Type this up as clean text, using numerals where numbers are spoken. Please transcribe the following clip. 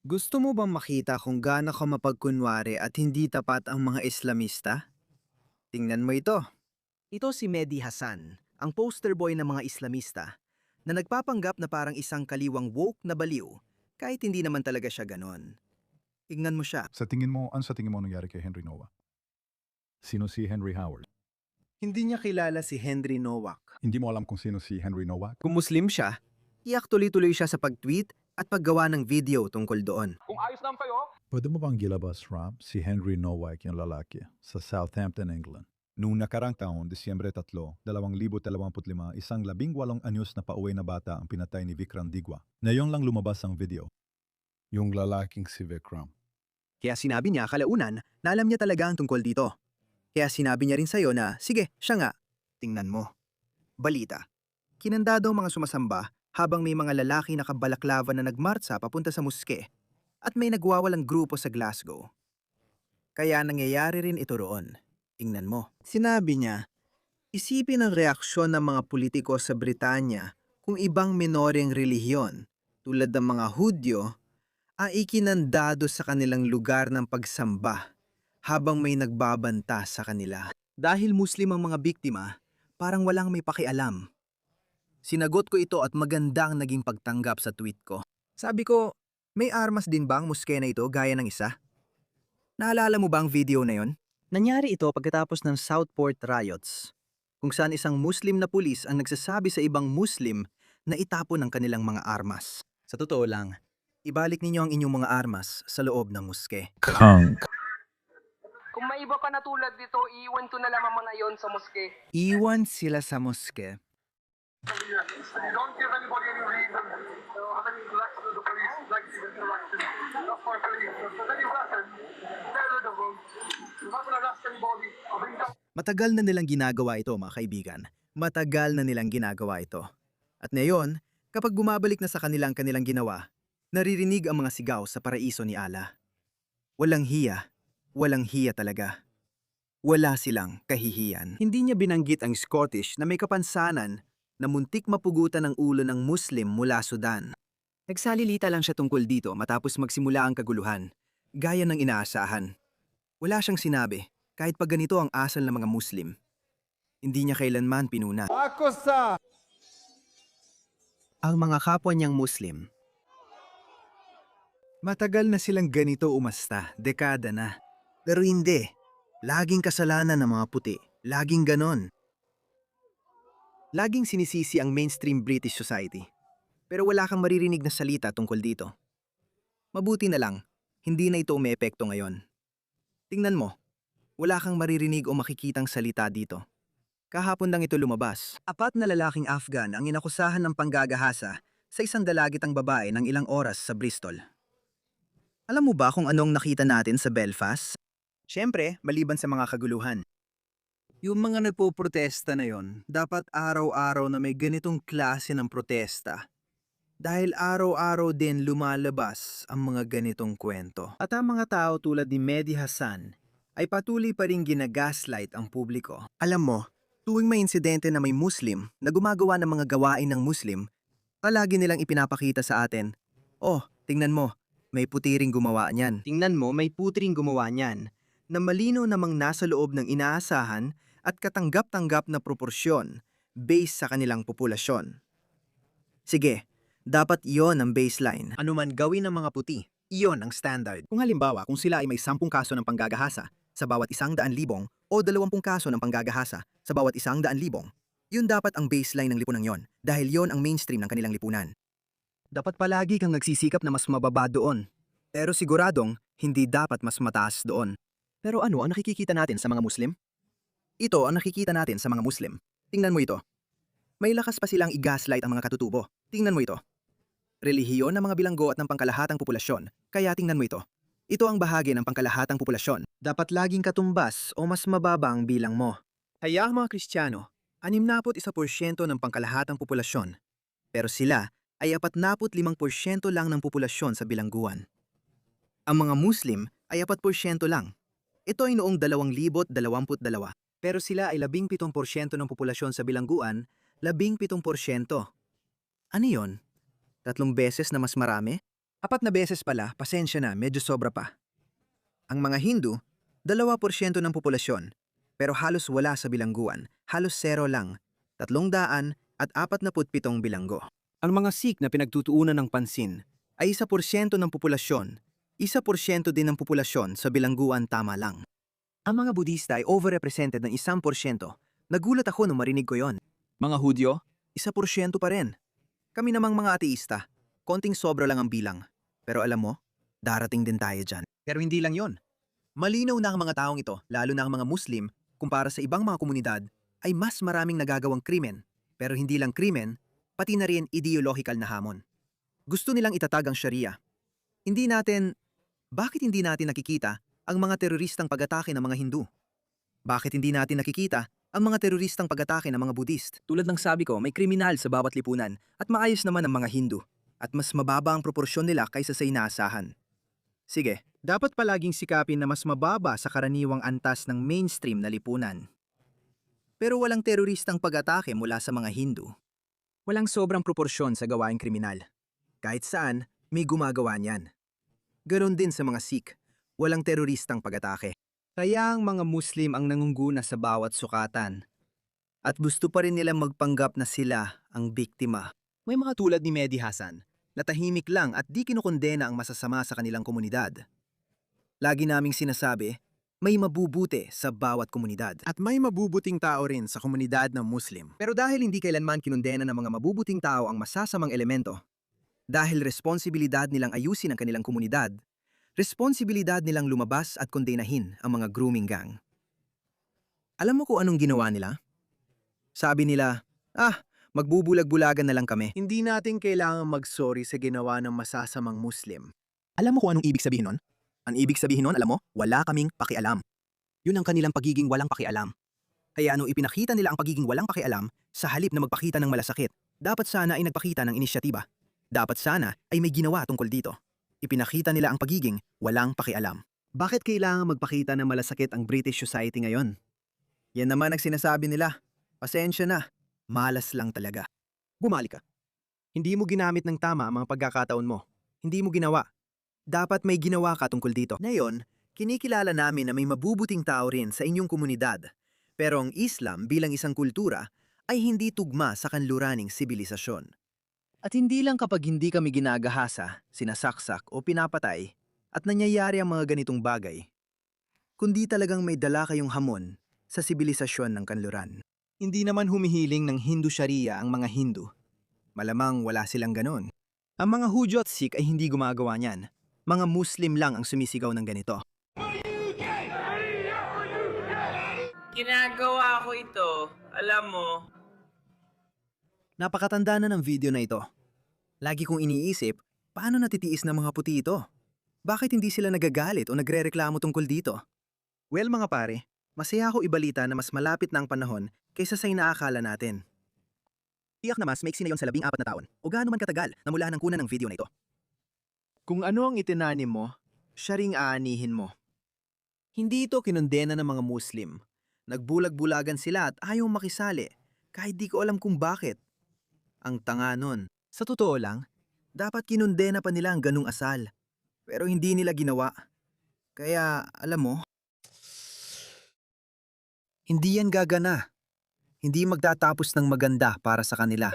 Gusto mo bang makita kung gaano ka mapagkunwari at hindi tapat ang mga Islamista? Tingnan mo ito. Ito si Mehdi Hasan, ang poster boy ng mga Islamista, na nagpapanggap na parang isang kaliwang woke na baliw, kahit hindi naman talaga siya ganon. Tingnan mo siya. Sa tingin mo nangyari kay Henry Noah? Sino si Henry Howard? Hindi niya kilala si Henry Nowak. Hindi mo alam kung sino si Henry Noah? Kung Muslim siya, iyak tuloy-tuloy siya sa pag-tweet at paggawa ng video tungkol doon. Pwede mo bang gilabas, Rob, si Henry Nowak yung lalaki sa Southampton, England? Noong nakarang taon, Disyembre 3, 2025, isang 18 anyos na pauwi na bata ang pinatay ni Vikram Digwa. Ngayon lang lumabas ang video. Yung lalaking si Vikram. Kaya sinabi niya kalaunan na alam niya talaga ang tungkol dito. Kaya sinabi niya rin sa'yo na, sige, siya nga. Tingnan mo. Balita. Kinanda daw mga sumasamba habang may mga lalaki na kabalaklava na nagmartsa papunta sa muske at may nagwawalang grupo sa Glasgow. Kaya nangyayari rin ito roon. Tingnan mo. Sinabi niya, isipin ang reaksyon ng mga politiko sa Britanya kung ibang minoreng relihiyon tulad ng mga Hudyo ay ikinandado sa kanilang lugar ng pagsamba habang may nagbabanta sa kanila. Dahil Muslim ang mga biktima, parang walang may pakialam. Sinagot ko ito at magandang naging pagtanggap sa tweet ko. Sabi ko, may armas din ba ang muske na ito gaya ng isa? Naalala mo ba ang video na yon? Nangyari ito pagkatapos ng Southport riots, kung saan isang Muslim na pulis ang nagsasabi sa ibang Muslim na itapon ang kanilang mga armas. Sa totoo lang, ibalik ninyo ang inyong mga armas sa loob ng muske. Kung may iba pa na tulad dito, iiwan ko na lamang mga yon sa moske. Iwan sila sa muske. You don't give anybody any reason have any interaction with the police, negative interaction. Not for police. If there's any weapon, get rid of them. You're not going to arrest anybody. I think that Matagal na nilang ginagawa ito, mga kaibigan. Matagal na nilang ginagawa ito. At ngayon, kapag bumabalik na sa kanilang ginawa, naririnig ang mga sigaw sa paraiso ni Allah. Walang hiya talaga. Wala silang kahihiyan. Hindi niya binanggit ang Scottish na may kapansanan na muntik mapugutan ang ulo ng Muslim mula Sudan. Nagsalilita lang siya tungkol dito matapos magsimula ang kaguluhan, gaya ng inaasahan. Wala siyang sinabi, kahit pag ganito ang asal ng mga Muslim. Hindi niya kailanman pinuna. Ang mga kapwa niyang Muslim. Matagal na silang ganito umasta, dekada na. Pero hindi. Laging kasalanan ng mga puti. Laging ganon. Laging sinisisi ang mainstream British society. Pero wala kang maririnig na salita tungkol dito. Mabuti na lang, hindi na ito umeepekto ngayon. Tingnan mo, wala kang maririnig o makikitang salita dito. Kahapon lang ito lumabas. 4 na lalaking Afghan ang inakusahan ng panggagahasa sa isang dalagitang babae ng ilang oras sa Bristol. Alam mo ba kung anong nakita natin sa Belfast? Siyempre, maliban sa mga kaguluhan. Yung mga nagpo-protesta na yon, dapat araw-araw na may ganitong klase ng protesta. Dahil araw-araw din lumalabas ang mga ganitong kwento. At ang mga tao tulad ni Mehdi Hasan ay patuloy pa rin ginagaslight ang publiko. Alam mo, tuwing may insidente na may Muslim na gumagawa ng mga gawain ng Muslim, palagi nilang ipinapakita sa atin, oh, tingnan mo, may puti ring gumawa niyan. Tingnan mo, may puti ring gumawa niyan, na malinaw namang nasa loob ng inaasahan at katanggap-tanggap na proporsyon based sa kanilang populasyon. Sige, dapat iyon ang baseline. Ano man gawin ng mga puti, iyon ang standard. Kung halimbawa, kung sila ay may 10 kaso ng panggagahasa sa bawat 100,000 o 20 kaso ng panggagahasa sa bawat 100,000, yun dapat ang baseline ng lipunan yon dahil yon ang mainstream ng kanilang lipunan. Dapat palagi kang nagsisikap na mas mababa doon. Pero siguradong hindi dapat mas mataas doon. Pero ano ang nakikita natin sa mga Muslim? Ito ang nakikita natin sa mga Muslim. Tingnan mo ito. May lakas pa silang i-gaslight ang mga katutubo. Tingnan mo ito. Relihiyon ng mga bilanggo at ng pangkalahatang populasyon. Kaya tingnan mo ito. Ito ang bahagi ng pangkalahatang populasyon. Dapat laging katumbas o mas mababa ang bilang mo. Kaya ang mga Kristiyano, 61% ng pangkalahatang populasyon. Pero sila ay 45% lang ng populasyon sa bilangguan. Ang mga Muslim ay 4% lang. Ito ay noong 2022. Pero sila ay 17% ng populasyon sa bilangguan, 17%. Ano yon? 3 beses na mas marami? 4 na beses pala, pasensya na, medyo sobra pa. Ang mga Hindu, 2% ng populasyon, pero halos wala sa bilangguan, halos 0 lang, 347 bilanggo. Ang mga Sikh na pinagtutuunan ng pansin ay 1% ng populasyon, 1% din ng populasyon sa bilangguan tama lang. Ang mga Budista ay overrepresented ng 1%. Nagulat ako nung marinig ko yon. Mga Hudyo, 1% pa rin. Kami namang mga ateista, konting sobra lang ang bilang. Pero alam mo, darating din tayo dyan. Pero hindi lang yon. Malinaw na ang mga taong ito, lalo na ang mga Muslim, kumpara sa ibang mga komunidad, ay mas maraming nagagawang krimen. Pero hindi lang krimen, pati na rin ideological na hamon. Gusto nilang itatag ang Sharia. Bakit hindi natin nakikita ang mga teroristang pag-atake ng mga Hindu? Bakit hindi natin nakikita ang mga teroristang pag-atake ng mga Buddhist? Tulad ng sabi ko, may kriminal sa bawat lipunan at maayos naman ang mga Hindu at mas mababa ang proporsyon nila kaysa sa inaasahan. Sige, dapat palaging sikapin na mas mababa sa karaniwang antas ng mainstream na lipunan. Pero walang teroristang pag-atake mula sa mga Hindu. Walang sobrang proporsyon sa gawaing kriminal. Kahit saan, may gumagawa niyan. Ganon din sa mga Sikh, walang teroristang pag-atake. Kaya ang mga Muslim ang nangunguna sa bawat sukatan. At gusto pa rin nilang magpanggap na sila ang biktima. May mga tulad ni Mehdi Hasan, na tahimik lang at di kinukondena ang masasama sa kanilang komunidad. Lagi naming sinasabi, may mabubuti sa bawat komunidad. At may mabubuting tao rin sa komunidad ng Muslim. Pero dahil hindi kailanman kinondena ng mga mabubuting tao ang masasamang elemento, dahil responsibilidad nilang ayusin ang kanilang komunidad, responsibilidad nilang lumabas at kondenahin ang mga grooming gang. Alam mo kung anong ginawa nila? Sabi nila, magbubulag-bulagan na lang kami. Hindi natin kailangang mag-sorry sa ginawa ng masasamang Muslim. Alam mo kung anong ibig sabihin nun? Ang ibig sabihin nun, alam mo, wala kaming pakialam. Yun ang kanilang pagiging walang pakialam. Kaya ipinakita nila ang pagiging walang pakialam sa halip na magpakita ng malasakit, dapat sana ay nagpakita ng inisyatiba. Dapat sana ay may ginawa tungkol dito. Ipinakita nila ang pagiging walang pakialam. Bakit kailangan magpakita ng malasakit ang British society ngayon? Yan naman ang sinasabi nila. Pasensya na. Malas lang talaga. Bumali ka. Hindi mo ginamit ng tama ang mga pagkakataon mo. Hindi mo ginawa. Dapat may ginawa ka tungkol dito. Ngayon, kinikilala namin na may mabubuting tao rin sa inyong komunidad. Pero ang Islam bilang isang kultura ay hindi tugma sa kanluraning sibilisasyon. At hindi lang kapag hindi kami ginagahasa, sinasaksak o pinapatay at nangyayari ang mga ganitong bagay, kundi talagang may dala kayong hamon sa sibilisasyon ng kanluran. Hindi naman humihiling ng Hindu Sharia ang mga Hindu. Malamang wala silang ganon. Ang mga Hudyo at Sikh ay hindi gumagawa niyan. Mga Muslim lang ang sumisigaw ng ganito. Ginagawa ko ito, alam mo. Napakatanda na ng video na ito. Lagi kong iniisip, paano natitiis ng mga puti ito? Bakit hindi sila nagagalit o nagrereklamo tungkol dito? Well mga pare, masaya ako ibalita na mas malapit na ang panahon kaysa sa inaakala natin. Tiyak na mas maiksi na yon sa 14 na taon o gaano man katagal na mula ng kuna ng video na ito. Kung ano ang itinanim mo, siya ring aanihin mo. Hindi ito kinondena ng mga Muslim. Nagbulag-bulagan sila at ayaw makisali kahit di ko alam kung bakit. Ang tanga nun. Sa totoo lang, dapat kinondena pa nila ang ganung asal. Pero hindi nila ginawa. Kaya, alam mo, hindi yan gagana. Hindi magtatapos ng maganda para sa kanila.